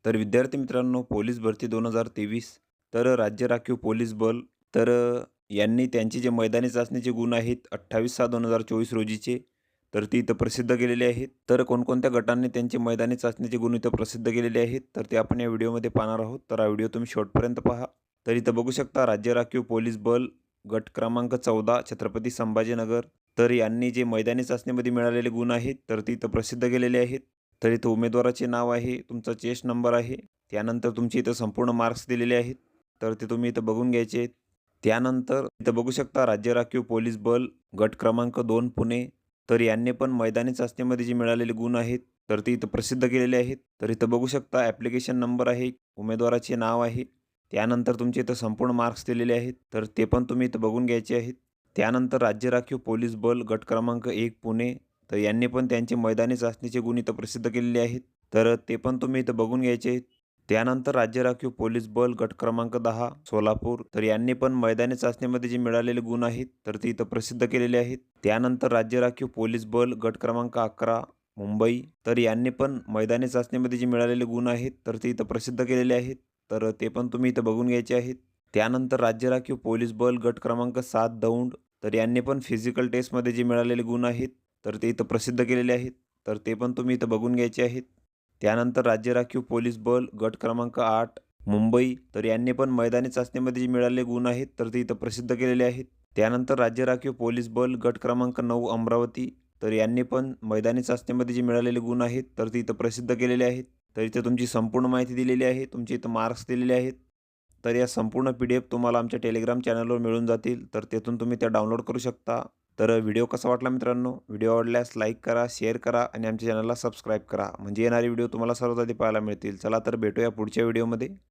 तर विद्यार्थी मित्रांनो, पोलीस भरती 2023 तर राज्य राखीव पोलीस बल तर यांनी त्यांचे जे मैदानी चाचणीचे गुण आहेत 28/6/2024 रोजीचे तर ते इथं प्रसिद्ध केलेले आहेत. तर कोणकोणत्या गटांनी त्यांचे मैदानी चाचणीचे गुण इथं प्रसिद्ध केलेले आहेत तर ते आपण या व्हिडिओमध्ये पाहणार आहोत. तर हा व्हिडिओ तुम्ही शेवटपर्यंत पहा. तर इथं बघू शकता राज्य राखीव पोलीस बल गट क्रमांक 14 छत्रपती संभाजीनगर तर यांनी जे मैदानी चाचणीमध्ये मिळालेले गुण आहेत तर ते इथं प्रसिद्ध केलेले आहेत. तर इथं उमेदवाराचे नाव आहे, तुमचा चेस्ट नंबर आहे, त्यानंतर तुमचे इथं संपूर्ण मार्क्स दिलेले आहेत. तर ते तुम्ही इथं बघून घ्यायचे आहेत. त्यानंतर इथं बघू शकता राज्य राखीव पोलीस बल गट क्रमांक 2 पुणे तर यांनी पण मैदानी चाचणीमध्ये जे मिळालेले गुण आहेत तर ते इथं प्रसिद्ध केलेले आहेत. तर इथं बघू शकता ॲप्लिकेशन नंबर आहे, उमेदवाराचे नाव आहे, त्यानंतर तुमचे इथं संपूर्ण मार्क्स दिलेले आहेत. तर ते पण तुम्ही इथं बघून घ्यायचे आहेत. त्यानंतर राज्य राखीव पोलीस बल गट क्रमांक 1 पुणे तर यांनी पण त्यांचे मैदानी चाचणीचे गुण इथं प्रसिद्ध केलेले आहेत. तर ते पण तुम्ही इथं बघून घ्यायचे आहेत. त्यानंतर राज्य राखीव पोलीस बल गट क्रमांक 10 सोलापूर तर यांनी पण मैदानी चाचणीमध्ये जे मिळालेले गुण आहेत तर ते इथं प्रसिद्ध केलेले आहेत. त्यानंतर राज्य राखीव पोलीस बल गट क्रमांक 11 मुंबई तर यांनी पण मैदानी चाचणीमध्ये जे मिळालेले गुण आहेत तर ते इथं प्रसिद्ध केलेले आहेत. तर ते पण तुम्ही इथं बघून घ्यायचे आहेत. त्यानंतर राज्य राखीव पोलीस बल गट क्रमांक 7 दौंड तर यांनी पण फिजिकल टेस्टमध्ये जे मिळालेले गुण आहेत तर ते इथं प्रसिद्ध केलेले आहेत. तर ते पण तुम्ही इथं बघून घ्यायचे आहेत. त्यानंतर राज्य राखीव पोलीस बल गट क्रमांक 8 मुंबई तर यांनी पण मैदानी चाचणीमध्ये जे मिळालेले गुण आहेत तर ते इथं प्रसिद्ध केलेले आहेत. त्यानंतर राज्य राखीव पोलीस बल गट क्रमांक 9 अमरावती तर यांनी पण मैदानी चाचणीमध्ये जे मिळालेले गुण आहेत तर ते इथं प्रसिद्ध केलेले आहेत. तर इथं तुमची संपूर्ण माहिती दिलेली आहे, तुमचे इथं मार्क्स दिलेले आहेत. तर या संपूर्ण PDF तुम्हाला आमच्या टेलिग्राम चॅनलवर मिळून जातील. तर तेथून तुम्ही त्या डाउनलोड करू शकता. तर व्हिडिओ कसा वाटला मित्रांनो? व्हिडिओ आवडल्यास लाईक करा, शेअर करा आणि आमच्या चॅनलला सबस्क्राईब करा. म्हणजे येणारे व्हिडिओ तुम्हाला सर्वात आधी पाहायला मिळतील. चला तर भेटूया पुढच्या व्हिडिओमध्ये.